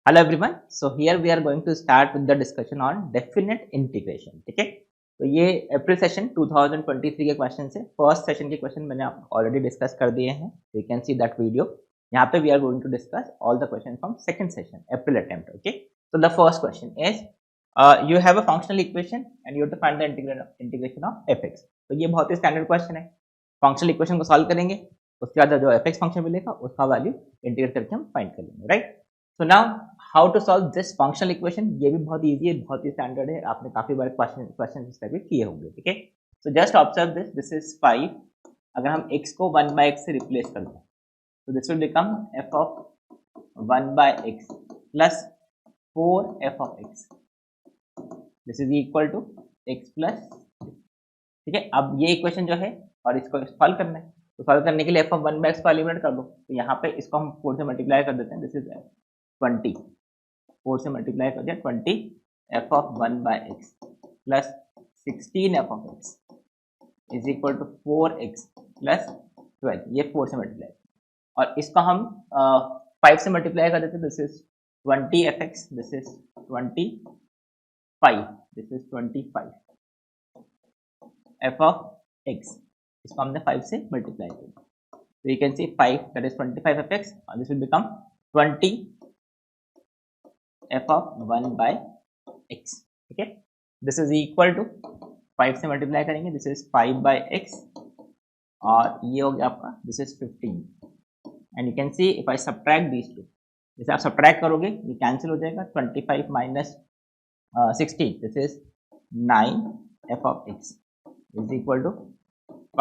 Hello everyone. So here we are going to start with the discussion on definite integration. ठीक है, तो ये अप्रैल session 2023 के question है. फर्स्ट सेशन के क्वेश्चन मैंने ऑलरेडी डिस्कस कर दिए हैं. You can see that video. यहाँ पे we are going to discuss all the question from second session April attempt. Okay, so the first question is you have a functional equation and you have to find the integration of fx. तो ये बहुत ही standard question है. Functional equation को solve करेंगे, उसके बाद जो fx function मिलेगा उसका वैल्यू इंटीग्रेट करके हम फाइंड कर लेंगे. Right, so now how to solve this functional equation. ये भी बहुत इजी है, बहुत ही स्टैंडर्ड है. आपने काफी बार क्वेश्चन इस टाइप के किए होंगे. ठीक है, so just observe this is 5. अगर हम x को 1/x से रिप्लेस कर दें तो this will become f of 1/x plus 4f of x. This is equal to x plus. ठीक है, अब ये इक्वेशन जो है और इसको सॉल्व करना है, तो सॉल्व करने के लिए f of 1/x को एलिमिनेट कर दो. तो यहाँ पे इसको हम 4 से मल्टीप्लाई कर देते हैं. This is 20. 4 से मल्टीप्लाई कर दिया 20 f of 1/x plus 16 f of x is equal to 4x plus 12. ये 4 से मल्टीप्लाई और इसको हम 5 से मल्टीप्लाई कर देते हैं. This is 20 fx. This is 25. This is 25 f of x. इसको हमने 5 से मल्टीप्लाई किया. So you can see 5, that is 25 fx, and this will become 20 f of 1/x. ठीक है, this is equal to 5 से मल्टीप्लाई करेंगे. दिस इज 5/x और ये हो गया आपका this is 15. And you can see if I subtract these two, जैसे आप सब्ट्रैक्ट करोगे ये कैंसिल हो जाएगा. 25 minus 16, this is 9 f of x is equal to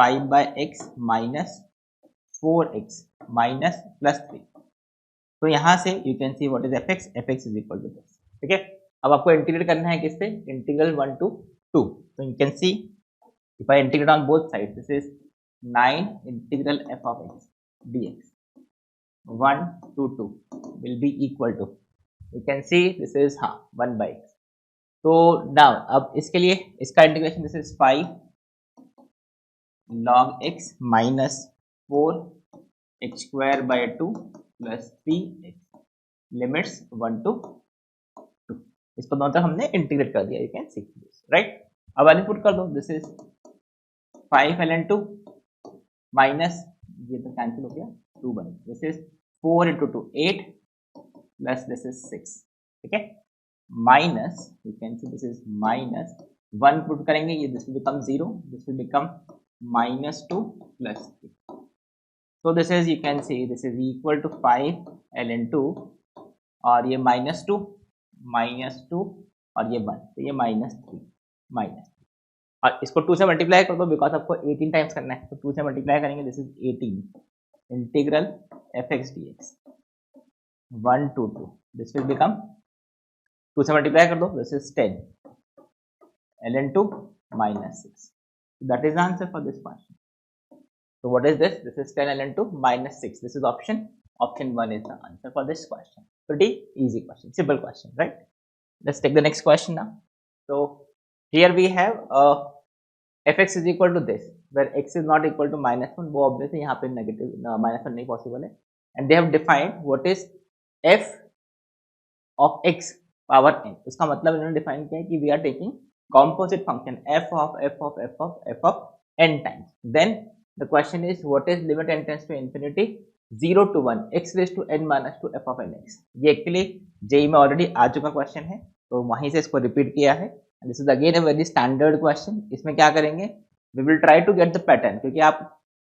5/x minus 4x minus plus 3. तो यहाँ से you can see what is fx. fx is equal to this. ठीक है, अब आपको इंटीग्रेट करना है किससे? Integral 1 to 2. तो you can see if I integrate on both side, this is 9 integral f of x dx 1 to 2 will be equal to, you can see this is 1/x. तो now अब इसके लिए इसका integration, this is 5 log x minus 4x square by 2 plus 3x limits 1 to 2. इसको दोनों तरफ हमने integrate कर दिया. You can see this. Right, अब वैल्यू पुट कर दो. दिस इज 5 ln 2 माइनस ये तो कैंसिल हो गया 2 बन. This is 4 into 2 8 plus this is 6. ठीक है, minus you can see this is minus 1 put करेंगे, ये this will become 0. This will become -2 plus 3. So this is, you can see this is equal to 5 ln 2 और ये -2 और ये 1, तो ये -3 माइनस. और इसको 2 से मल्टीप्लाई कर दो बिकॉज आपको 18 टाइम्स करना है. तो 2 से मल्टीप्लाई करेंगे. This is 18 integral fx dx 1 to 2. This will become 2 से मल्टीप्लाई कर दो. This is 10 ln 2 -6. That is the answer for this question. So what is this? This is 10 ln 2 -6. This is option 1 is the answer for this question. Pretty easy question, simple question, right? Let's take the next question now. So here we have fx is equal to this, where x is not equal to -1. वो obviously यहाँ पे negative -1 नहीं possible है. And they have defined what is f of x power n. उसका मतलब इन्होंने define किया है कि we are taking composite function f of n times. Then the question is what is limit n tends to infinity 0 to 1 x raised to n minus 2 f of nx. ये actually JEE में already आ चुका question है, तो वहीं से इसको repeat किया है. This is again a very standard question. इसमें क्या करेंगे, we will try to get the pattern, क्योंकि आप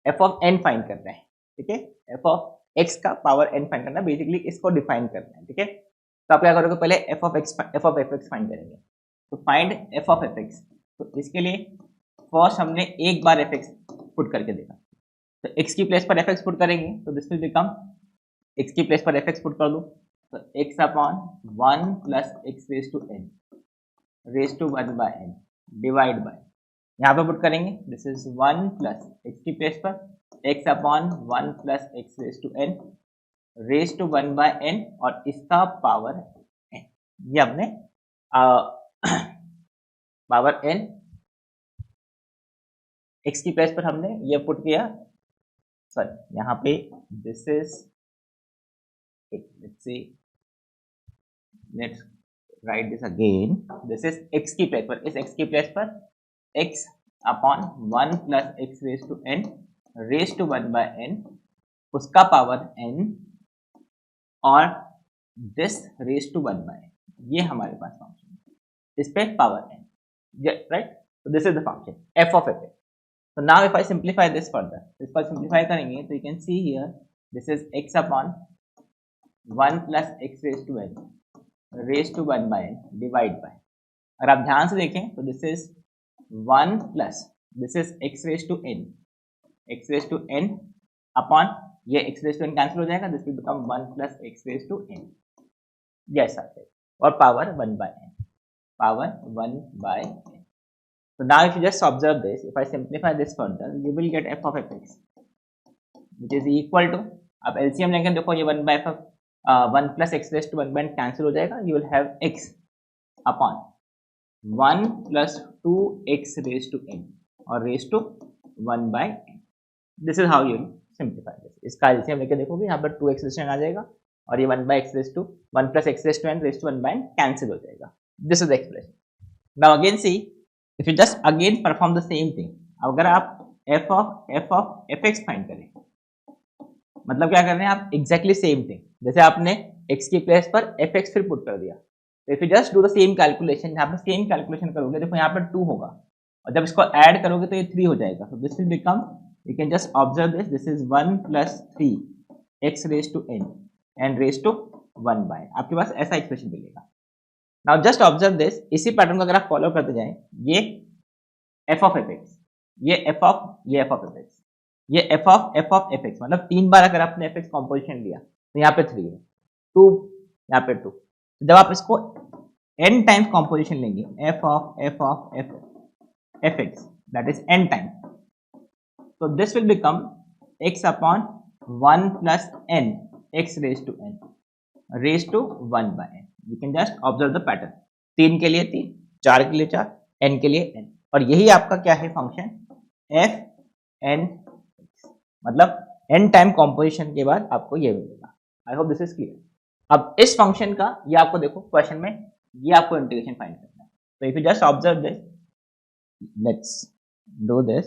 f of n फाइंड कर रहे हैं. ठीक है, f of x का पावर n फाइंड करना है, बेसिकली इसको डिफाइन करना है. ठीक है, तो आप क्या करोगे, पहले f of fx फाइंड करेंगे. तो फाइंड f of fx. तो इसके लिए फर्स्ट हमने एक बार fx पुट करके देखा. तो x की प्लेस पर fx पुट करेंगे, तो दिस विल बिकम x की प्लेस पर fx पुट कर दो, तो x upon 1 plus x raise to n raise to 1/n divide by, यहाँ पे पुट करेंगे. दिस इज 1 प्लस x की प्लेस पर x upon 1 plus x raise to n raise to 1/n और इसका पावर n. ये हमने पावर n x की प्लेस पर हमने ये पुट किया. सॉरी, यहाँ पे this is let's see let's write this again, this is x की प्लेस पर, इस x की प्लेस पर x upon 1 plus x raise to 1 by n, उसका पावर n, और this raise to 1 by n, ये हमारे पास फंक्शन है, इस पे power n, right. So this is the function f of f. So now if I simplify this further, इस पर simplify करेंगे तो you can see here this is x upon 1 plus x raised to 1 by n divide by, अगर आप ध्यान से देखें तो this is 1 plus this is x raised to n upon, ये x raised to n cancel हो जाएगा, this will become 1 plus x raised to n, yes sir, और power 1 by n, power 1 by n. So now if you just observe this, if I simplify this further, you will get f of fx, which is equal to, अब LCM लेंगे देखो ये 1 by f, 1 plus x raised to 1 by n cancel हो जाएगा, you will have x upon 1 plus 2x raised to n और raised to 1 by n. This is how you will simplify this. इसका LCM लेके देखोगे यहाँ पर 2x raised to n आ जाएगा और ये 1 by x raised to 1 plus x raised to n raised to 1 by n cancel हो जाएगा. This is the expression. Now again see, if you just again perform the same thing, अगर आप f of fx find करें, मतलब क्या कर रहे हैं आप, exactly same thing, जैसे आपने x की प्लेस पर fx फिर पुट कर दिया, तो if you just do the same calculation, यहाँ पर सेम कैलकुलेशन करोगे, देखो यहाँ पर 2 होगा और जब इसको ऐड करोगे तो ये 3 हो जाएगा, so this will become, you can just observe this, this is 1 plus 3 x raised to n and raised to 1 by, आपके पास ऐसा एक्सप्रेशन मिलेगा. नाउ जस्ट ऑब्जर्व दिस, इसी पैटर्न को अगर आप फॉलो करते जाएं, ये f of fx, ये f of fx, ये f of fx, मतलब 3 बार अगर आपने fx कॉम्पोजिशन लिया तो यहाँ पे 3 है, 2 यहाँ पे 2, जब आप इसको n टाइम्स कॉम्पोजिशन लेंगे f of fx that is n times, so this will become x upon 1 plus n x raised to n raised to 1 by n. You can just observe the pattern, 3 के लिए 3, 4 के लिए 4, n के लिए n, और यही आपका क्या है फंक्शन f n x, मतलब n टाइम कॉम्पोजिशन के बाद आपको ये मिलेगा. आई होप दिस इज क्लियर. अब इस फंक्शन का ये आपको देखो क्वेश्चन में ये आपको इंटीग्रेशन फाइंड करना है, तो if you just observe this, let's do this,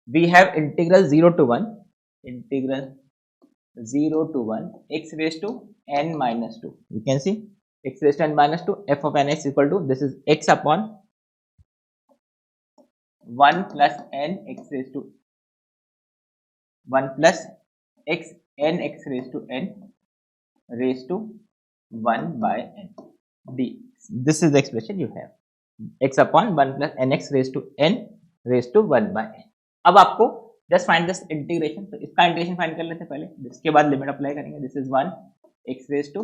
we have integral 0 to 1 x raised to n minus 2. You can see x raised to n minus 2, f of n x equal to, this is x upon 1 plus n x raised to 1 plus x n x raised to n raised to 1 by n dx. This is the expression you have, x upon 1 plus n x raised to n raised to 1 by n. अब आपको just find this integration, तो इसका integration find कर लेते हैं पहले, इसके बाद लिमिट अप्लाई करेंगे. This is 1 x raise to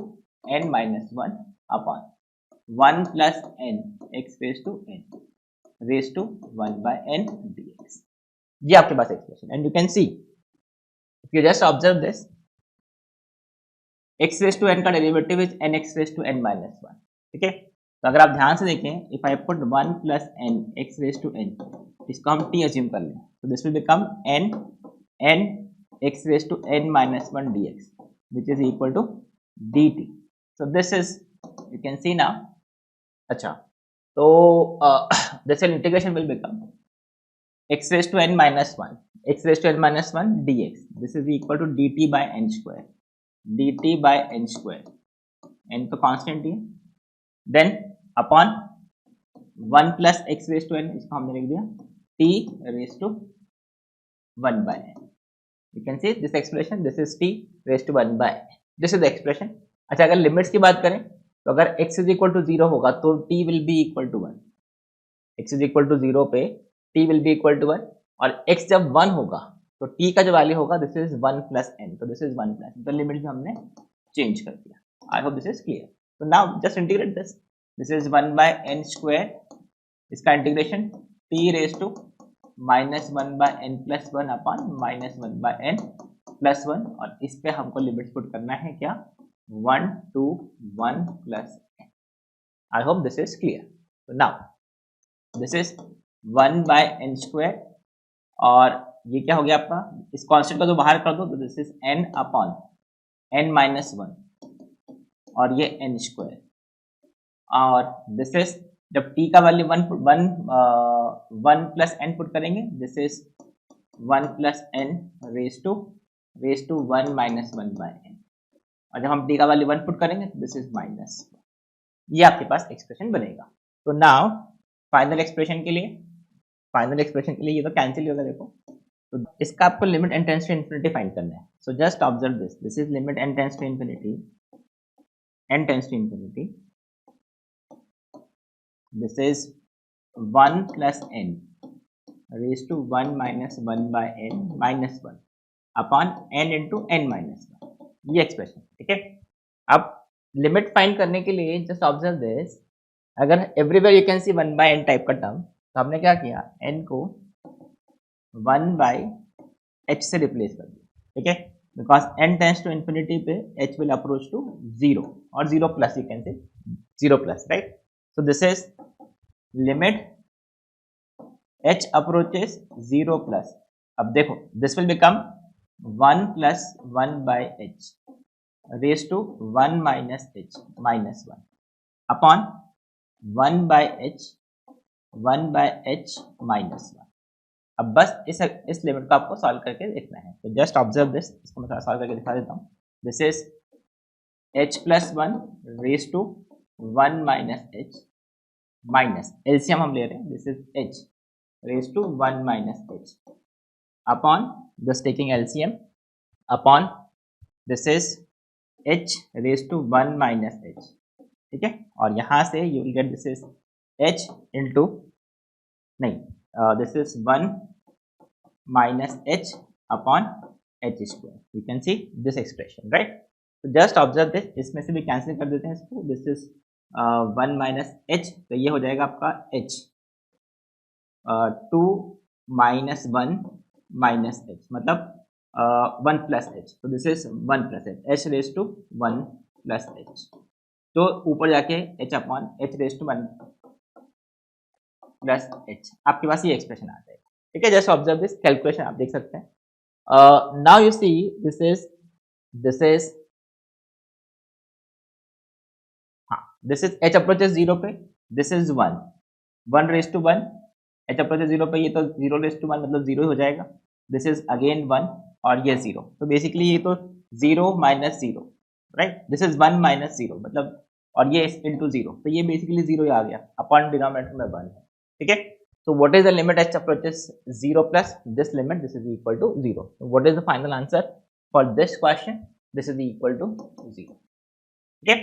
n minus 1 upon 1 plus n x raise to n raise to 1 by n dx. ये आपके पास expression, and you can see if you just observe this, x raise to n का derivative is n x raise to n minus 1. ठीक है, तो अगर आप ध्यान से देखें, if I put 1 plus n x raise to n, इसको हम t अज्यूम कर लें, तो this will become n x raise to n minus 1 dx which is equal to dt. So this is, you can see now. अच्छा, तो this integration will become x raised to n minus 1 dx. This is equal to dt by n square. n तो constant ही है, then upon 1 plus x raise to n, इसको हमने लिख दिया t raise to 1 by n. You can see this expression, this is t raised to 1 by n. This is the expression. अच्छा, अगर limits की बात करें तो अगर x is equal to 0 होगा तो t will be equal to 1. x is equal to 0 पे t will be equal to 1, और x जब 1 होगा तो t का जो वैल्यू होगा दिस इज 1 प्लस n, तो दिस इज 1 प्लस, तो लिमिट जो हमने चेंज कर दिया. I hope this is clear. तो now just integrate this, this is 1 by n square, इसका integration t raise to minus 1 by n plus 1 upon minus 1 by n plus 1, और इस पे हमको लिमिट्स पुट करना है क्या, 1 to 1 plus n. I hope this is clear. So now this is 1 by n square, और ये क्या हो गया आपका, इस कांस्टेंट को तो बाहर कर दो, तो this is n upon n minus 1, और ये n स्क्वायर, और दिस इज जब t का value one plus n put करेंगे, this is 1 plus n raise to 1 minus 1 by n, और जब हम t का वैल्यू 1 पुट करेंगे दिस इज माइनस, ये आपके पास एक्सप्रेशन बनेगा। तो नाउ फाइनल एक्सप्रेशन के लिए ये तो कैंसिल होगा देखो, तो इसका आपको limit n tends to infinity find करना है। So just observe this is limit n tends to infinity, this is 1 plus n raise to 1 minus 1 by n minus 1 upon n into n minus 1, ये expression, ठीक है। अब limit find करने के लिए just observe this, अगर everywhere you can see 1 by n type का term, तो हमने क्या किया, n को 1 बाय h से रिप्लेस कर दिया, ठीक है, because n tends to infinity पे h विल अप्रोच टू 0 और 0 plus, you can say 0 plus, right. So this is limit h approaches 0 plus, अब देखो this will become 1 plus 1 by h raise to 1 minus h minus 1 upon 1 by h minus 1। अब बस इस limit को आपको solve करके देखना है, तो जस्ट ऑब्जर्व दिस, इसको मैं थोड़ा सॉल्व करके दिखा देता हूँ। This is h plus 1 raise to 1 minus h minus, LCM हम ले रहे हैं, this is h raise to 1 minus h upon just taking LCM upon this is h raise to 1 minus h, ठीक है, और यहाँ से you will get this is h into नहीं, this is 1 minus h upon h square, you can see this expression, right। so just observe this, इसमें से भी cancel कर देते हैं इसको, this is 1 minus h, तो ये हो जाएगा आपका h, 2 minus 1 minus h, मतलब 1 plus h, तो this is 1 plus h raised to 1 plus h, तो ऊपर जाके h upon h raised to 1 plus h, आपके पास ये एक्सप्रेशन आ जाएगा, ठीक है। जस्ट ऑब्जर्व दिस कैलकुलेशन, आप देख सकते हैं। Now you see this is हाँ, दिस इज h अप्रोचेस 0 पे, this is 1 raise to 1, h approaches 0 पे, ये तो 0 रेज टू 1 मतलब 0 हो जाएगा, दिस इज अगेन 1 और ये 0, तो बेसिकली ये तो 0 minus 0, right, this is 1 minus 0 मतलब, और ये इंटू 0, तो ये बेसिकली 0 आ गया, अपॉन डिनोमिनेटर में 1 है, ठीक है। So what is the limit h approaches 0 plus this limit, this is equal to 0. So what is the final answer for this question? This is equal to 0. ठीक है,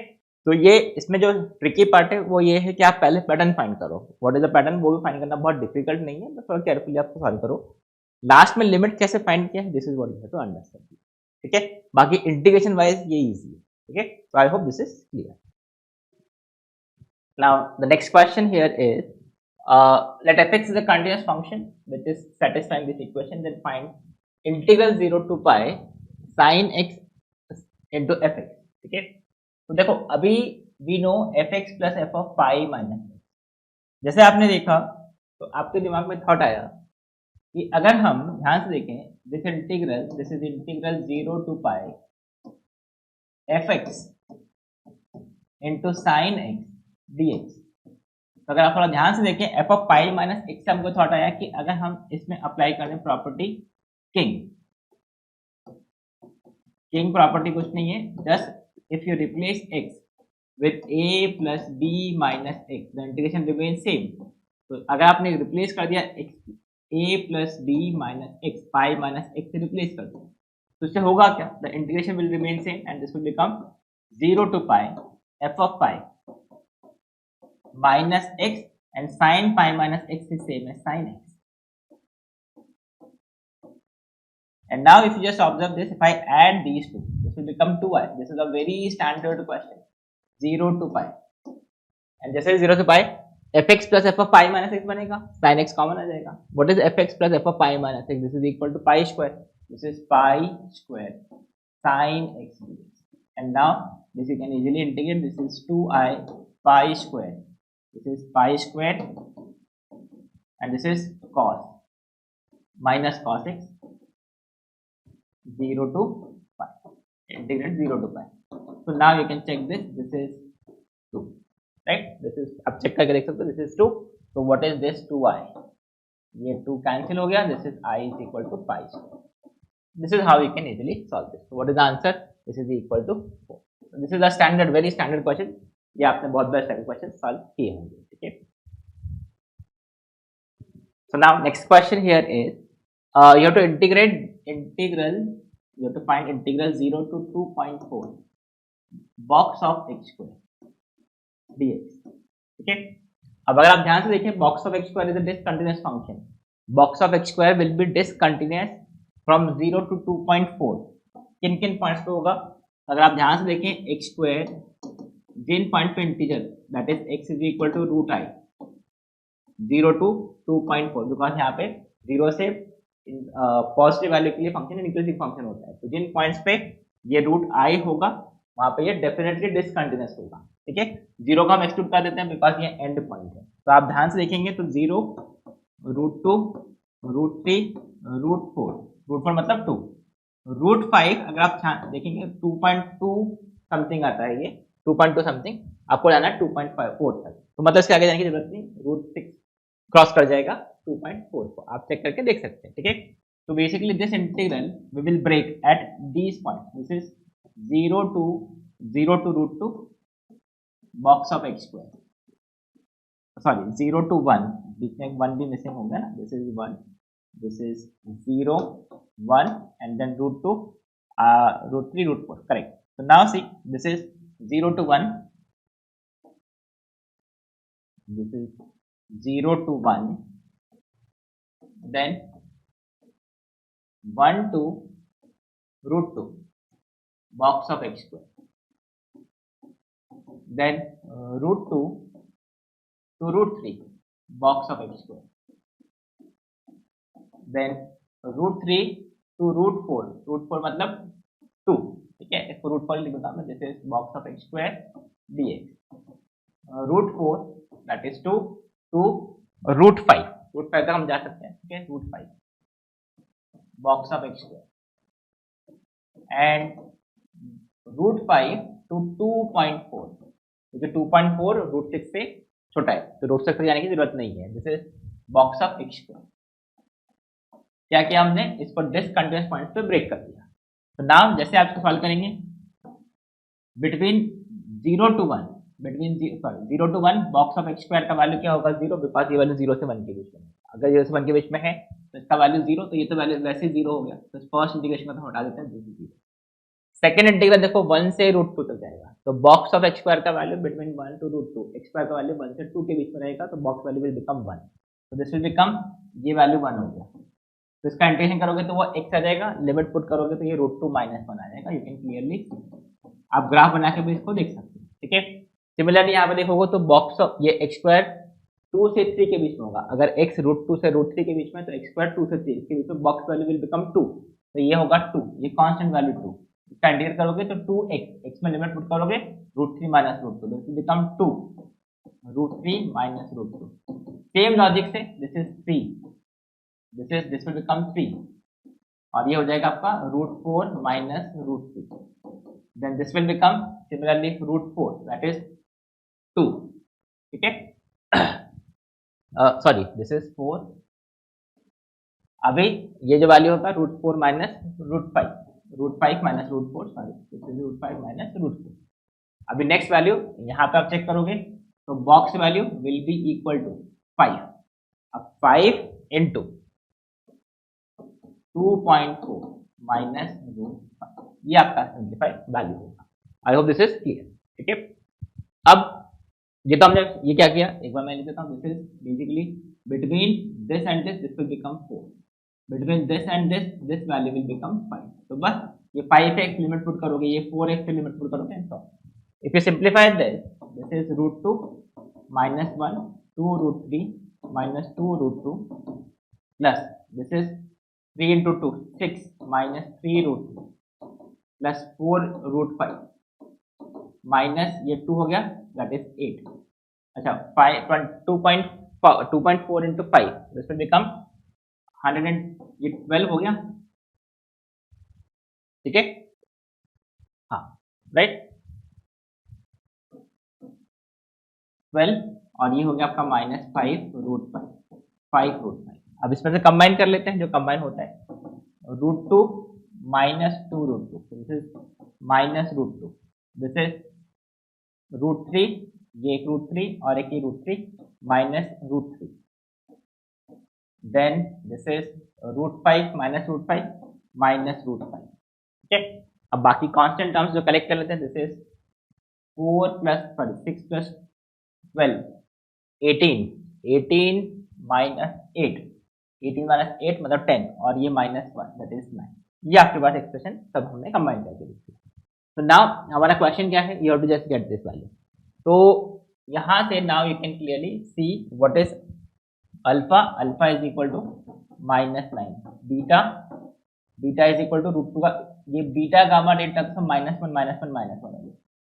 तो ये इसमें जो ट्रिकी पार्ट है वो ये है कि आप पहले पैटर्न फाइंड करो, व्हाट इज द पैटर्न, वो भी फाइंड करना बहुत डिफिकल्ट नहीं है, बस थोड़ा केयरफुली आपको सॉल्व करो। लास्ट में लिमिट कैसे फाइंड किया है, this is what you have to understand, ठीक है। बाकी इंटीग्रेशन वाइज ये इजी है, ठीक है। So I hope this is clear. Now the next question here is, let fx is a continuous function which is satisfying this equation, then find integral 0 to pi sin x into fx, ठीक है। तो देखो अभी we know fx plus f of pi minus x, जैसे आपने देखा तो आपके दिमाग में थॉट आया कि अगर हम ध्यान से देखें, this is integral 0 to pi fx into sin x dx, तो अगर आप थोड़ा ध्यान से देखें F of pi minus X से हमको थॉट आया कि अगर हम इसमें अप्लाई करें प्रॉपर्टी किंग प्रॉपर्टी कुछ नहीं है, just if you replace X with A plus B minus X the integration remain same. तो अगर आपने रिप्लेस कर दिया X A plus B minus X, pi minus X से रिप्लेस कर दिया, तो इससे होगा क्या, the integration will remain same and this will become 0 to pi f of pi minus x and sin pi minus x is same as sin x. And now if you just observe this, if I add these two, this will become 2i. This is a very standard question, 0 to pi. And जैसे 0 to pi, fx plus f of pi minus x बनेगा, sin x common आ जाएगा. What is fx plus f of pi minus x? This is equal to pi square. This is pi square sin x dx. And now this you can easily integrate. This is 2i pi square. This is pi square and this is cos minus cos x 0 to pi, integrate 0 to pi. So now you can check this. This is 2, right? This is, आप check करके देख सकते हो. This is 2. So what is this 2i? ये 2 cancel हो गया. This is I is equal to pi. This is how you can easily solve this. So what is the answer? This is equal to 4. So this is a standard, very standard question. ये आपने बहुत बार standard question solve किए होंगे. ठीक है. So now next question here is you have to you have to find integral 0 to 2.4 box of x square dx. ठीक है. अब अगर आप ध्यान से देखें, box of x square is a discontinuous function. Box of x square will be discontinuous from 0 to 2.4. किन किन पॉइंट्स पे होगा? अगर आप ध्यान से देखें, x square जिन पॉइंट पे integer that is x is equal to root I 0 to 2.4, बिकॉज यहाँ पे 0 से पॉजिटिव वैल्यू के लिए फंक्शन इंक्लूसिव फंक्शन होता है. तो जिन पॉइंट्स पे ये रूट आई होगा वहां पे ये डेफिनेटली डिसकंटिन्यूअस होगा. ठीक है. 0 का हम एक्सक्लूड कर देते हैं बिकॉज ये एंड पॉइंट है. तो आप ध्यान से देखेंगे तो 0, √2, √3, √4 मतलब 2, √5 अगर आप देखेंगे 2.2 समथिंग आता है. ये 2.2 समथिंग आपको जाना है 2.4 तक. तो मतलब इसके आगे जाने की जरूरत नहीं, √6 क्रॉस कर जाएगा 2.4 को आप चेक करके देख सकते हैं. ठीक है. तो basically this integral we will break at these points. This is 0 to √2 box of x square, sorry 0 to 1, बीच में 1 भी मिसिंग होगा ना. This is 1, this is 0, 1 and then √2, √3, √4, correct. So now see, this is 0 to 1, this is 0 to 1, then 1 to √2 box of x square, then √2 to √3 box of x square, then √3 to √4 मतलब 2. ठीक है. इसको √4 लिख देता हूं मैं. This is box of x square dx. √4 that is 2 to √5. √5 तक हम जा सकते हैं. ठीक है. √5 box of x square and √5 to 2.4, क्योंकि 2.4 √6 से छोटा है तो √6 तक जाने की जरूरत नहीं है. This is box of x square. क्या किया हमने? इसको डिसकंटिन्यूअस पॉइंट पे ब्रेक कर दिया. तो नाउ जैसे आप इसको सॉल्व करेंगे between 0 to 1, between 0 to 1 box of x square का वैल्यू क्या होगा? 0, बिकॉज ये वैल्यू 0 से 1 के बीच में है. अगर 0 से 1 के बीच में है तो इसका वैल्यू 0, तो ये तो वैल्यू वैसे 0 हो गया. तो फर्स्ट इंटीग्रेशन में हम हटा देते हैं 0. सेकंड इंटीग्रल देखो 1 से √2 तक जाएगा. तो बॉक्स ऑफ x स्क्वायर का value between 1 to √2, x square का वैल्यू 1 से 2 के बीच में रहेगा. तो बॉक्स वैल्यू विल बिकम 1. तो दिस विल बिकम, ये वैल्यू 1 हो गया. तो इसका इंटीग्रेशन करोगे तो वो x आ जाएगा. लिमिट पुट करोगे तो ये √2 - 1 आ जाएगा. यू कैन क्लियरली, आप ग्राफ बना के भी इसको देख सकते हैं. ठीक है. सिमिलरली यहाँ पे देखोगे तो बॉक्स ऑफ ये x स्क्वायर 2 से 3 के बीच में होगा. अगर x √2 से √3 के बीच में, तो x स्क्वायर 2 से 3 के बीच में बॉक्स वैल्यू विल बिकम 2. तो ये होगा 2, ये कांस्टेंट वैल्यू 2. इसका इंटीग्रेट करोगे तो 2x, x में लिमिट पुट करोगे √3 - √2, this will become 2, √3 - √2. Same logic से this is 3, this will become 3, और ये हो जाएगा आपका √4 - √3. then this will become similarly √4, that is 2. ठीक है. Sorry, this is 4. अभी ये जो वैल्यू होगा √4 - √5, √5 - √4, सॉरी दिस इज √5 - √4. अभी नेक्स्ट वैल्यू यहाँ पे आप चेक करोगे तो box value will be equal to 5. अब 5 into 2.4 minus √5, ये आपका सिंप्लीफाइड वैल्यू होगा. आई होप दिस इज क्लियर. ठीक है. अब ये तो हमने ये क्या किया, एक बार मैं लिख देता हूँ. This is basically between this and this will become 4, between this and this value will become 5. तो बस ये 5x लिमिट पुट करोगे, ये 4x से लिमिट पुट करोगे and so. If you simplify this is √2 - 1, 2 √3 - 2 √2 plus this is 3 into 2, 6 minus 3 √2 plus 4 √5 minus ये 2 हो गया, that is 8. अच्छा 2.4 into 5, this will become 112 हो गया. ठीक है. हाँ, राइट. 12 और ये हो गया आपका -5√5। अब इसमें से कंबाइन कर लेते हैं, जो कंबाइन होता है √2 -2√2, दिस इज -√2, दिस इज √3, ये एक √3 और एक ही √3 -√3, देन दिस इज √5 -√5 -√5। ठीक है, अब बाकी कांस्टेंट टर्म्स जो कलेक्ट कर लेते हैं, दिस इज 6 + 12 18, 18 -8, 18 -8 मतलब 10 और ये -1 दैट इज 9। ये आपके पास एक्सप्रेशन सब हमने कंबाइन करके लिखी। तो नाउ हमारा क्वेश्चन क्या है, you have to just get this value. तो यहाँ से now you can clearly see what is alpha, alpha is equal to -9, beta, beta is equal to √2 का ये बीटा गामा डेल्टा तो -1 -1 -1 है,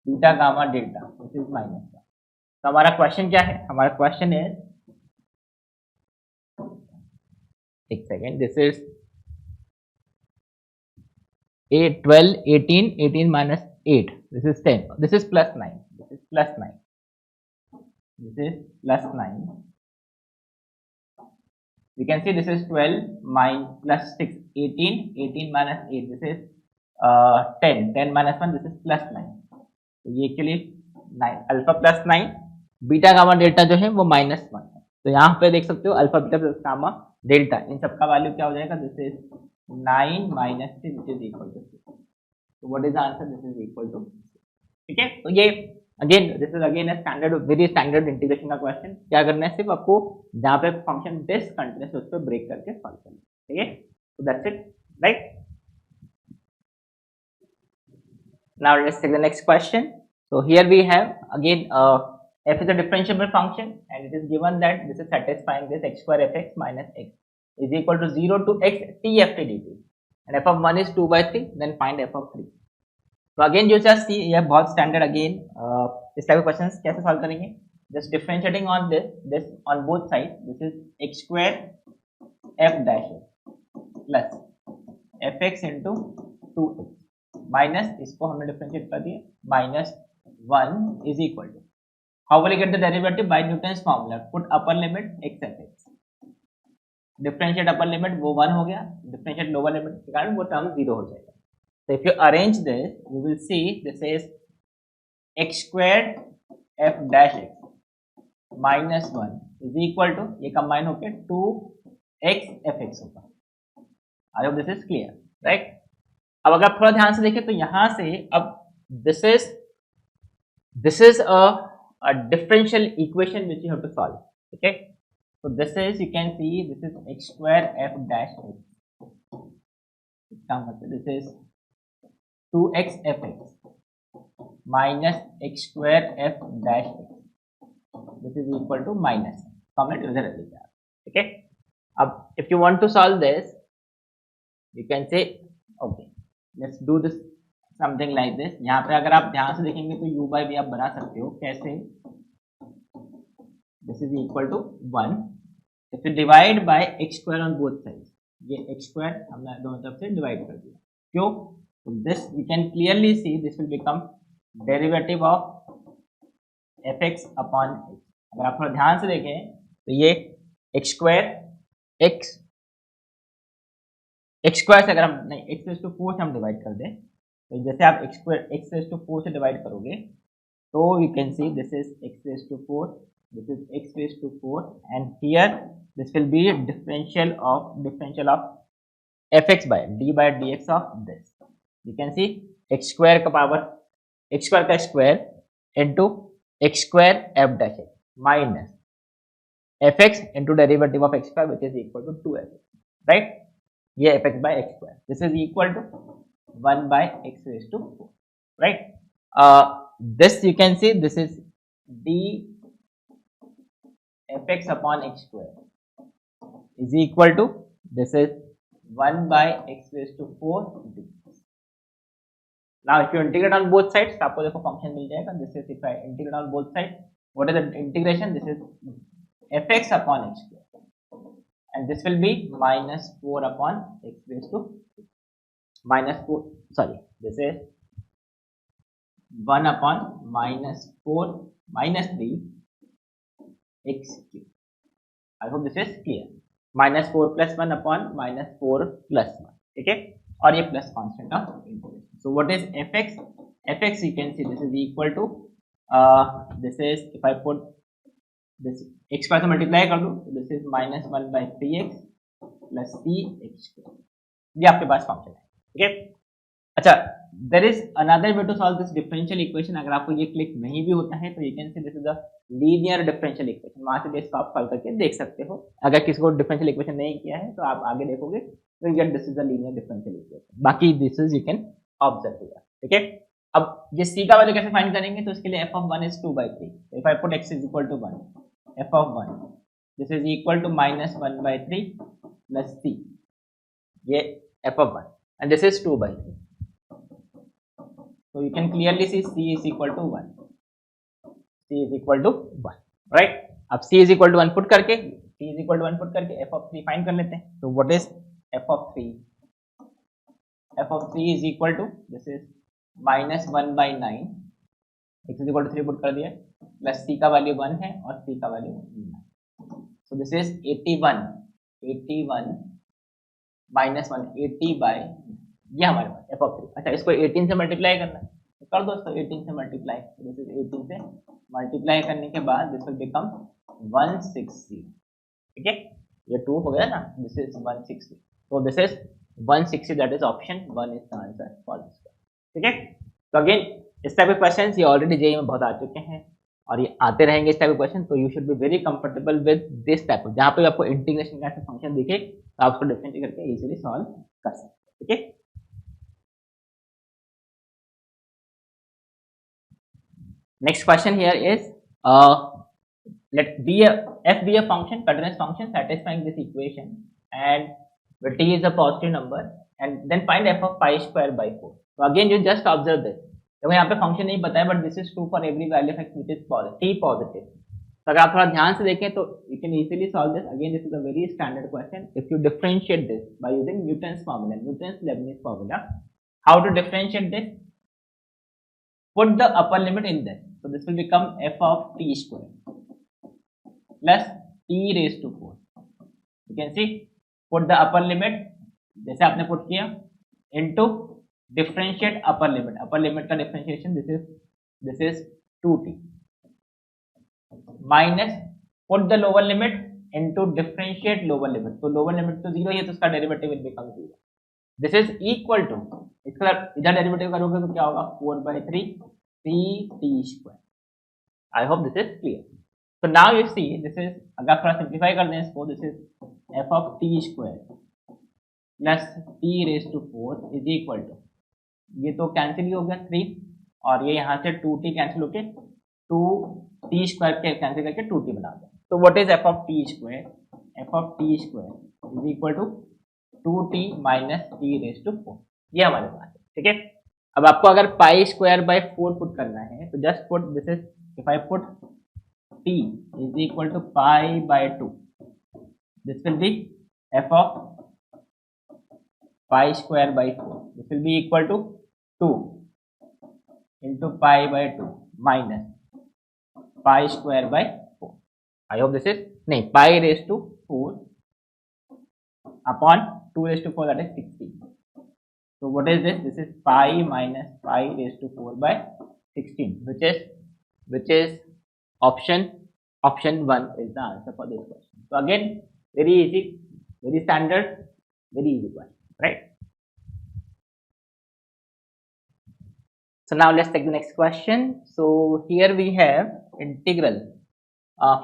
beta gamma delta this is -1। तो हमारा question क्या है, हमारा क्वेश्चन है, एक second, this is 12 18 18 -8, this is 10, this is +9, this is +9, this is +9, you can see this is 12 +6 18, 18 -8, this is 10, 10 -1, this is +9, तो ये के लिए 9 अल्फा +9, बीटा गामा डेल्टा जो है वो -1 है। तो यहाँ पे देख सकते हो alpha beta plus gamma delta इन सबका वैल्यू क्या हो जाएगा, this is 9 - 3 which is equal to 6। So what is the answer? This is equal to 6। ठीक है, तो ये again this is again standard, very standard integration का क्वेश्चन। क्या करना है, सिर्फ आपको जहाँ पे फंक्शन डिसकंटिन्यूअस उस पर ब्रेक करके सॉल्व करना है। ठीक है, so that's it, right? Now let's take the next question. So here we have again f is a differentiable function and it is given that this is satisfying this x square fx minus x is equal to 0 to x t f t dt and f of 1 is 2/3, then find f of 3। तो again जो just see ये बहुत standard, again इस type के questions कैसे solve करेंगे, just differentiating on this on both side, this is x square f dash plus fx into 2x minus इसको हमने डिफरेंशिएट कर दिया -1 is equal to, how will get the derivative, by Newton's formula, put upper limit x fx, differentiate upper limit वो 1 हो गया, differentiate lower limit के कारण वो टर्म 0 हो जाएगा। So if you arrange this, you will see this is x squared f dash x minus 1 is equal to, ये combine होके 2x fx होगा। I hope this is clear, right? अब अगर आप थोड़ा ध्यान से देखें तो यहाँ से अब this is a differential equation which you have to solve, okay? So this is, you can see this is x square f dash x, इसका मतलब this is 2x fx minus x square f dash x, this is equal to minus, हमने इधर रख दिया। ठीक है, अब if you want to solve this, you can say okay, let's do this something like this। यहाँ पे अगर आप ध्यान से देखेंगे तो u by v आप बना सकते हो, कैसे, this is equal to 1, if you divide by x square on both sides, ये x square हमने दोनों तरफ से डिवाइड कर दिया, क्यों, so this you can clearly see this will become derivative of fx upon x। अगर आप थोड़ा ध्यान से देखें तो ये x स्क्वायर से अगर हम नहीं x raised to 4 से हम डिवाइड कर दें, तो जैसे आप x square x raised to 4 से डिवाइड करोगे तो you can see this is x raised to 4, this is x raised to 4 and here this will be differential of fx by d by dx of this। You can see x square का power x square का square into x square f dash x minus fx into derivative of x square which is equal to 2fx, right? ये fx by x square, this is equal to 1 by x raised to 4, right? This you can see this is d fx upon x square is equal to, this is 1 by x raised to 4 d। Now if you integrate on both sides तो आपको देखो function मिल जाएगा, this is if I integrate on both sides, what is the integration, this is fx upon x square and this will be -4 upon x raised to -4, sorry, this is 1 upon -4 -3 x cube. I hope this is clear. -4 + 1 upon -4 + 1, ठीक है, और ये plus constant of integration. So what is fx you can see this is equal to this is if I put this x पर से multiply कर दो तो this is -1/3x + cx²। ये आपके पास फंक्शन है, ठीक है। अच्छा, there is another way to solve this differential equation. अगर आपको ये क्लिक नहीं भी होता है तो you can see this is a linear differential equation. वहां से इसको आप सॉल्व करके देख सकते हो। अगर किसी को डिफरेंशियल इक्वेशन नहीं किया है तो आप आगे देखोगे तो you get this is a linear differential equation. बाकी this is you can observe here, ठीक है। अब ये c का वैल्यू कैसे फाइंड करेंगे, तो इसके लिए f(1) is 2/3। If I put x is equal to 1, f(1) this is equal to -1/3 plus c, ये f(1) and this is 2/3। so you can clearly see c is equal to 1, c is equal to 1, right। अब c is equal to 1 put करके f(3) find कर लेते हैं। तो what is f(3)? f(3) is equal to this is -1/9, x is equal to 3 put कर दिया, plus c का value 1 है और c का वैल्यू 9। सो दिस इज 81 -1 80/, ये हमारे पास f(3). अच्छा, इसको 18 से मल्टीप्लाई करना है तो कर दो, इसको 18 से मल्टीप्लाई। दिस इज 18 से मल्टीप्लाई करने के बाद दिस विल बिकम 160, ठीक है, ये 2 हो गया ना, दिस इज 160। तो this is 160, that is option 1 is the answer for this, ठीक है। तो अगेन इस टाइप के क्वेश्चंस ये ऑलरेडी जेईई में बहुत आ चुके हैं और ये आते रहेंगे इस टाइप के क्वेश्चन। तो you should be very comfortable with this type of, जहाँ पे आपको इंटीग्रेशन का फंक्शन दिखे तो आप उसको डिफरेंशिएट करके इजीली सॉल्व कर सकते हैं, ठीक है। Next question here is let f be a function, continuous function satisfying this equation, and where t is a positive number, and then find f of pi²/4। तो again you just observe this, देखो यहाँ पे function नहीं बताया but this is true for every value of x which is positive. तो अगर आप थोड़ा ध्यान से देखें तो you can easily solve this. Again this is a very standard question. If you differentiate this by using Newton's formula, Newton's Leibniz formula, how to differentiate this? Put the upper limit in this, so this will become f of t² plus t⁴। you can see put the upper limit, जैसे आपने put किया, into differentiate upper limit का differentiation this is 2t minus put the lower limit into differentiate lower limit। तो lower limit तो 0 ही है तो उसका derivative will become 0। this is equal to, इसका इधर डेरिवेटिव करोगे तो क्या होगा, 4/3 t²। I hope this is clear। So now you see this is, अगर थोड़ा सिंप्लीफाई कर दें इसको, this is f of t² plus t⁴ is equal to, ये तो कैंसिल ही हो गया 3 और ये यहाँ से 2t कैंसिल होके 2t² के कैंसिल करके 2t बना दो। तो what is f of t²? f of t² is equal to 2t minus t⁴, ये हमारे पास है, ठीक है। अब आपको अगर pi²/4 पुट करना है तो just put this is, if I put t is equal to pi/2, this will be f of pi²/4, this will be equal to 2 into pi/2 minus pi²/4। I hope this is, नहीं, pi⁴ upon 2⁴, that is 16। so what is this? This is pi minus pi⁴/16, which is option 1 is the answer for this question। so again very easy, very standard, very easy question, right? so now let's take the next question। so here we have integral,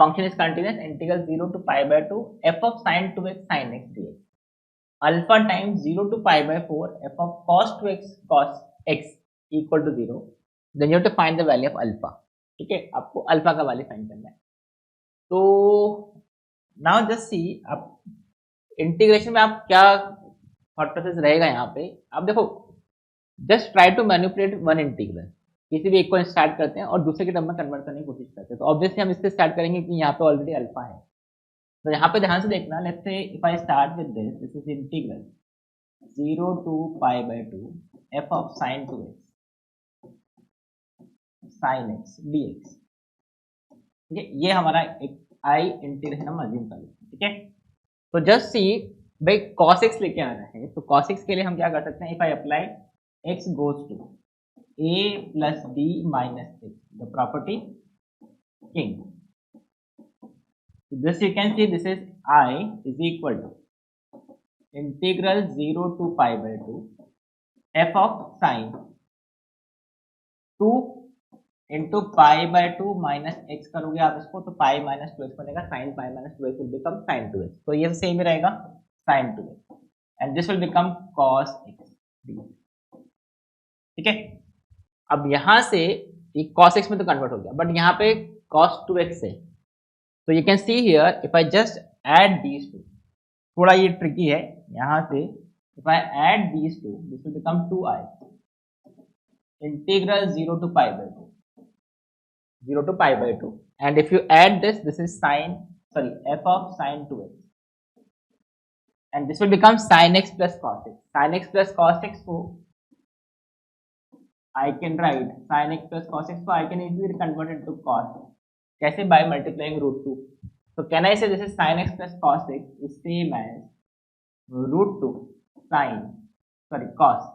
function is continuous, integral 0 to pi/2 f of sin 2x sin x dx, alpha times 0 to pi/4 f of cos 2x cos x equal to 0, then you have to find the value of alpha, ठीक है, आपको alpha का value find करना है। तो now just see, आप integration में आप क्या थॉट प्रोसेस रहेगा यहाँ पे, आप देखो, just try to manipulate one integral, किसी भी एक को स्टार्ट करते हैं और दूसरे के टर्म में कन्वर्ट करने की कोशिश करते हैं। तो ऑब्वियसली हम इससे स्टार्ट करेंगे कि यहाँ पे ऑलरेडी अल्फा है। तो यहाँ पे ध्यान से देखना, let's say if I start with this is integral 0 to pi/2 f of sin 2x sin x dx, ठीक है, ये हमारा एक आई इंटीग्रेशन हम अज्यूम कर लेते हैं, ठीक है। तो जस्ट सी भाई cos x लेके आना है, तो cos x के लिए हम क्या कर सकते हैं, if I apply x goes to a plus b minus x, the property king, this you can see this is I is equal to integral 0 to pi by 2 f of sin 2 into pi by 2 minus x करोगे आप इसको तो पाई minus 2 x बनेगा, sine pi minus 2 x will become sine 2 x, तो ये same ही रहेगा sine 2 x and this will become cos x, ठीक है। अब यहां से ये कॉस एक्स में तो कन्वर्ट हो गया, बट यहाँ पे कॉस 2 एक्स है, तो you can see here if I just add these two, थोड़ा ये ट्रिकी है यहाँ से, if I add these two this will become 2i integral 0 to pi by 2, 0 to pi by 2, and if you add this, this is f of sin 2x, and this will become sin x plus cos x. Sin x plus cos x को I can write sin x plus cos x, so I can easily convert it to cos. कैसे? By multiplying root 2. So can I say this is sin x plus cos x is same as root 2 cos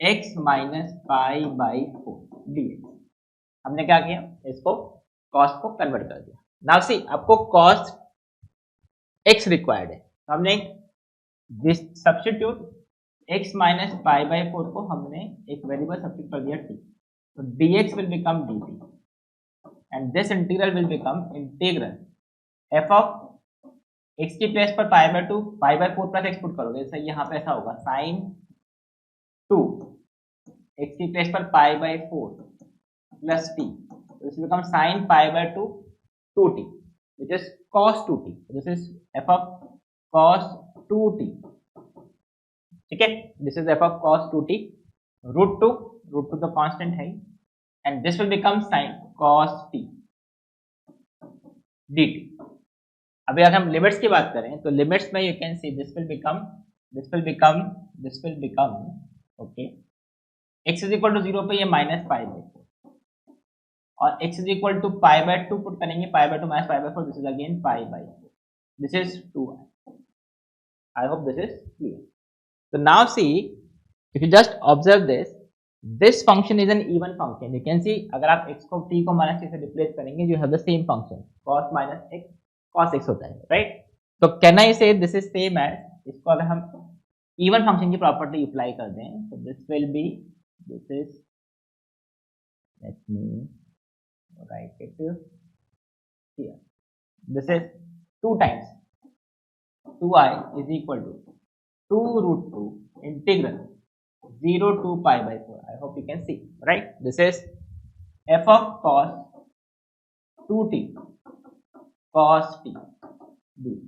x minus pi by 4 dx। हमने क्या किया, इसको cos को convert कर दिया। Now see आपको cos x required है, तो हमने substitute x minus pi by 4 को हमने एक वेरिएबल सब्स्टिट्यूट कर दिया t, तो dx will become dt and this integral will become integral f of x की प्लेस पर पाई by 2 pi by 4 plus x put करोगे, जैसे यहाँ पे ऐसा होगा साइन 2 x की प्लेस पर पाई by 4 plus T, this become sine pi by 2 2t which is cos 2t, this is f of cos 2t, ठीक है। This is f of cos 2t, root two the constant है and this will become sine cos t dt। अभी अगर हम limits की बात करें तो लिमिट्स में you can see this will become okay, x is equal to 0 पे ये माइनस पाई बाई 4 और x is equal to pi by 2 put करेंगे, pi by 2 minus pi by 4, this is again pi by 4, this is 2i। I hope this is clear. तो now see if you just observe this function is an even function, you can see अगर आप x को t को minus t से replace करेंगे you have the same function cos minus x cos x होता है, right. तो can I से दिस इज सेम एज, इसको अगर हम इवन फंक्शन की प्रॉपर्टी अप्लाई कर दें तो this will be, this is, let me write it here, this is 2 times 2i is equal to 2 root 2 integral 0 to pi by 4, I hope you can see, right, this is f of cos 2t cos t d,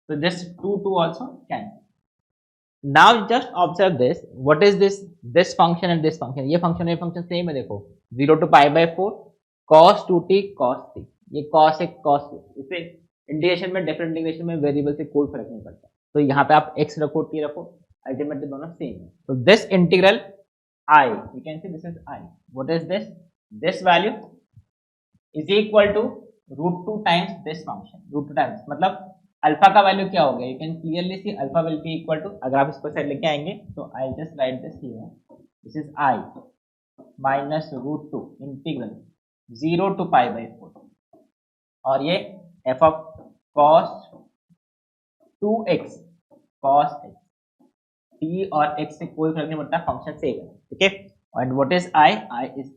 so this 2 also can। now just observe this, what is this function and this function, ये function same है, देखो 0 to pi by 4 cos 2t cos t, ये cos एक cos है, इसे integration में different integration में variable से कोई फर्क नहीं पड़ता, तो यहाँ पे आप x रखो t रखो अल्टीमेटली दोनों सेम है। तो this integral I, you can see this is I, what is this value is equal to root 2 times this function, root 2 times मतलब अल्फा का वैल्यू क्या हो गया, you can clearly see alpha will be equal to, अगर आप इसको side लेके आएंगे तो I just write this here, this is I minus root 2 integral 0 to pi by 4 और ये f of cos 2x cos x, t और x से कोई फर्क नहीं पड़ता, फंक्शन सेम है, ठीक है। And what is I is,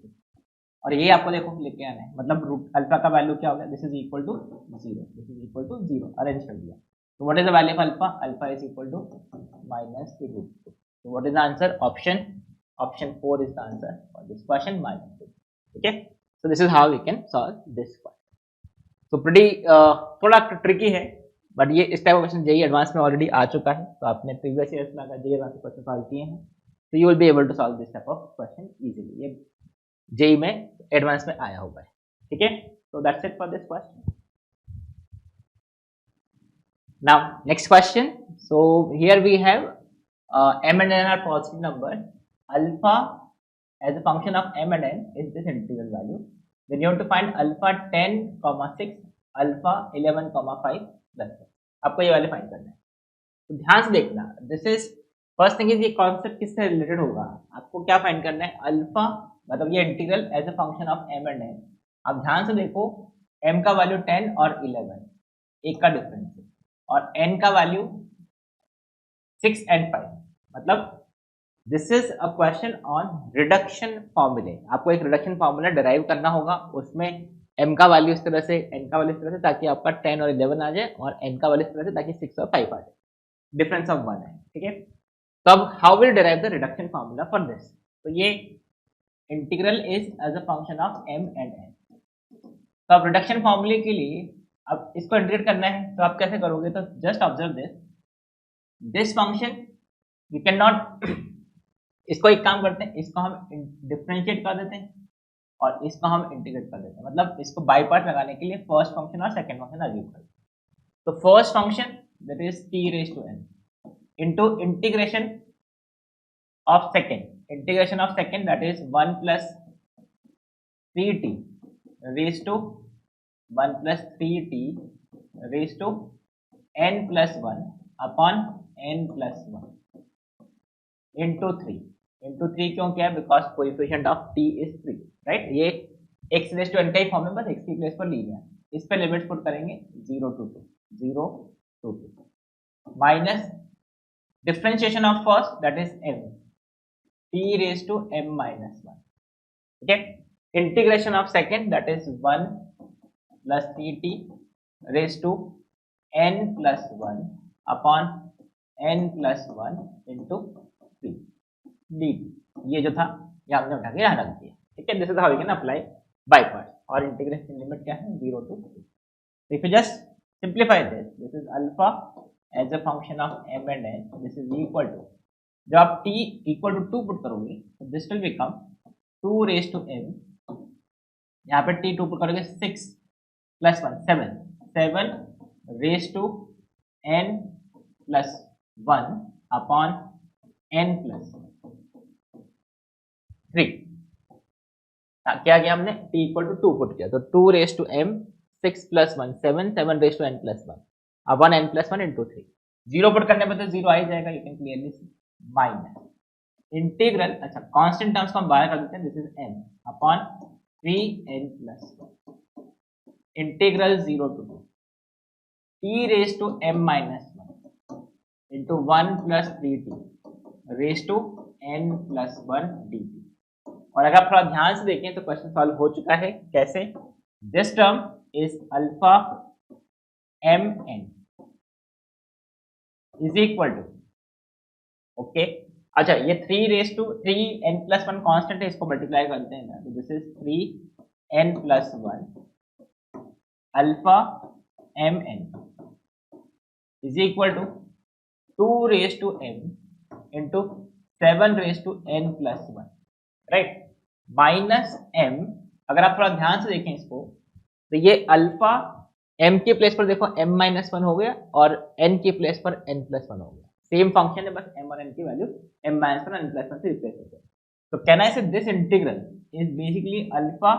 और ये आपको देखो लेके आना है, मतलब रूट अल्फा का वैल्यू क्या हो गया, this is equal to 0, this is equal to 0 arrange कर दिया, तो what is the value of alpha, alpha is equal to minus root 2, so what is the answer, option 4 is the answer for this question, minus 2, ठीक है। So this is how we can solve this question. So pretty थोड़ा tricky है, but ये इस type का question JEE Advanced में already आ चुका है, तो आपने प्रीवियस ईयर्स में अगर जेई एडवांस में क्वेश्चन सॉल्व किए हैं तो you will be able to solve this type of question easily, ये जेई में एडवांस में आया हुआ है, ठीक है। So that's it for this question. Now next question. So here we have m and n are positive number, alpha as a function of m and n is this integral value, then you have to find alpha 10, 6, alpha 11, 5 plus. आपको ये वाले find करना है। तो ध्यान से देखना, this is first thing is ये कॉन्सेप्ट किससे रिलेटेड होगा, आपको क्या फाइंड करना है, अल्फा मतलब ये integral as a function of m and n। आप ध्यान से देखो, m का वैल्यू 10 और 11 एक का डिफरेंस है, और n का वैल्यू 6 एंड 5, मतलब this is a question on reduction फॉर्मूले। आपको एक रिडक्शन फॉर्मूला डिराइव करना होगा, उसमें m का वैल्यू इस तरह से, n का वैल्यू इस तरह से, ताकि आपका 10 और 11 आ जाए, और n का वैल्यू इस तरह से ताकि 6 और 5 आ जाए, डिफरेंस ऑफ 1 है, ठीक है। तो अब how will derive the reduction formula for this, तो ये integral is as a function of m and n। तो अब रिडक्शन फॉर्मूले के लिए अब इसको इंटीग्रेट करना है, तो आप कैसे करोगे, तो just observe this function we can not, इसको एक काम करते हैं, इसको हम डिफरेंशिएट कर देते हैं और इसको हम इंटीग्रेट कर देते हैं, मतलब इसको बाई पार्ट लगाने के लिए फर्स्ट फंक्शन और सेकंड फंक्शन अज्यूम करते हैं। तो first function that is t raise to n into integration of second that is 1 plus 3t raised to 1 plus 3t raised to n plus 1 upon n plus 1 into 3 क्यों किया, because coefficient of t is 3, right. ये x raise to n का ही form है, बस x की place पर लीजिए, इस पे लिमिट्स पुट करेंगे 0 to 2 minus differentiation of first that is m t raised to m minus 1, ठीक है। integration of second that is 1 plus 3t raised to n plus 1 upon n plus 1 into 3 dt। ये जो था ये हमने उठा के यहाँ रख दिया, ठीक है। This is how we can apply by part, और इंटीग्रेशन लिमिट क्या है 0 to 3। If you just simplify this is alpha as a function of m and n, this is equal to, जब आप t इक्वल टू 2 पुट करोगे तो this will become 2 raise to m, यहाँ पे t 2 put करोगे 6 plus 1 7 raise to n plus 1 upon n plus 3। क्या किया हमने, t इक्वल टू 2 पुट किया, तो 2 raise to m 6 plus 1 7 raise to n plus 1 upon n plus 1 into 3। Zero put करने पर तो जीरो आ ही जाएगा, you can clearly see, minus integral, अच्छा कांस्टेंट टर्म्स को हम बाहर कर देते हैं, this is m upon 3n plus integral 0 to 2 t raise to m minus 1 into 1 plus 3t raise to n plus 1 dt। और अगर आप थोड़ा ध्यान से देखें तो क्वेश्चन सॉल्व हो चुका है, कैसे, this term is alpha m n is equal to, okay, अच्छा ये 3 raise to 3n plus 1 constant है, इसको मल्टीप्लाई करते हैं ना, तो this is 3n plus 1 alpha m n is equal to 2 raise to m into 7 raise to n plus 1, right, minus m। अगर आप थोड़ा ध्यान से देखें इसको, तो ये अल्फा m की प्लेस पर देखो m माइनस 1 हो गया, और n की प्लेस पर n प्लस 1 हो गया, सेम फंक्शन है, बस m और n की value m minus 1 n plus 1 से रिप्लेस हो गया। तो कैन आई से this integral is basically alpha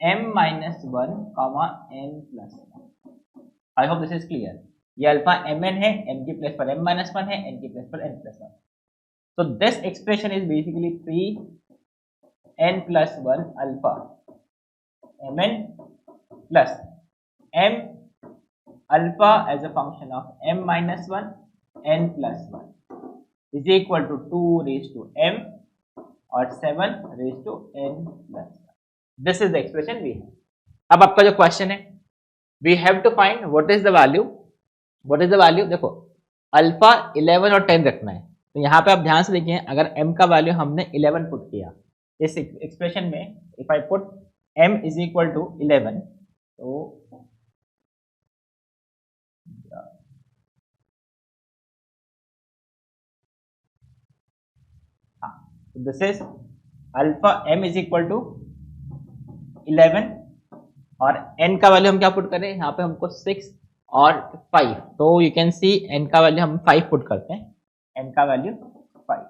m minus 1 comma n plus 1। I hope this is clear. ये अल्फा mn है, m की प्लेस पर m माइनस 1 है, n की प्लेस पर n plus 1। So this expression is basically 3n plus 1 alpha mn plus m alpha as a function of m minus 1 n plus 1 is equal to 2 raised to m और 7 raised to n plus 1. This is the expression we have. अब आपका जो question है, we have to find what is the value. What is the value? देखो alpha 11 और 10 रखना है, तो यहाँ पे आप ध्यान से देखिए, अगर m का वैल्यू हमने 11 पुट किया इस एक्सप्रेशन में, if I put m is equal to 11, तो this is alpha m is equal to 11 और n का वैल्यू हम क्या पुट करें, यहाँ पे हमको 6 और 5, तो यू कैन सी n का वैल्यू हम 5 पुट करते हैं, n का value 5,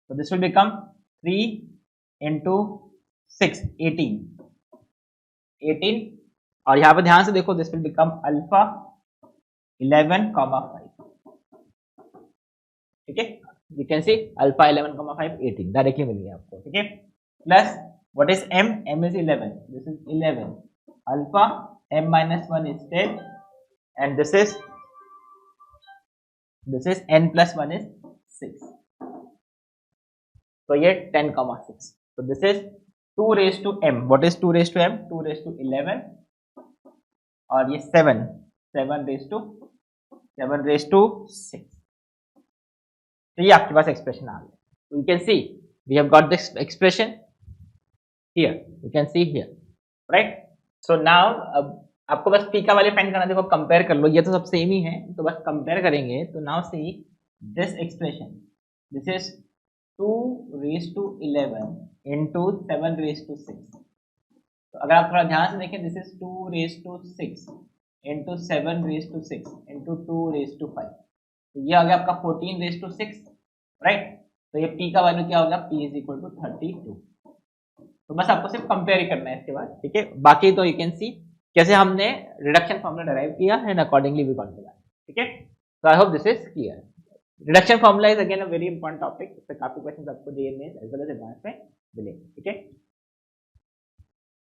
so this will become 3 into 6 18 18 और यहाँ पे ध्यान से देखो दिस विल बिकम अल्फा 11, 5 ठीक है, you can see alpha 11, 5 18 directly मिल गया आपको ठीक है, plus what is m, m is 11, this is 11 alpha m minus 1 is 10 and this is n plus 1 is 6, तो ये 10, 6, so this is 2 raised to m, what is 2 raised to m, 2 raised to 11 और ये 7 raised to 6, तो ये आपके पास expression आ गया, you can see we have got this expression here, you can see here right. So now अब आपको बस पी का वैल्यू फाइंड करना, देखो कंपेयर कर लो, ये तो सब सेम ही है तो बस कंपेयर करेंगे, तो now see this expression, this is 2 raised to 11 into 7 raised to 6, तो अगर आप थोड़ा ध्यान से देखें this is 2 raised to 6 into 7 raised to 6 into 2 raised to 5, तो ये आ गया आपका 14 raised to 6 राइट, तो ये p का वैल्यू क्या होगा, p is equal to 32, तो बस आपको सिर्फ कंपेयर ही करना है इसके बाद ठीक है, बाकी तो यू कैन सी कैसे हमने रिडक्शन फॉर्मूला डिराइव किया and accordingly we got the value ठीक है। So I hope this is clear. Reduction formula is again a very important topic, इससे काफी क्वेश्चंस आपको जेईई में एज वेल एज एडवांस में मिलेंगे ठीक है।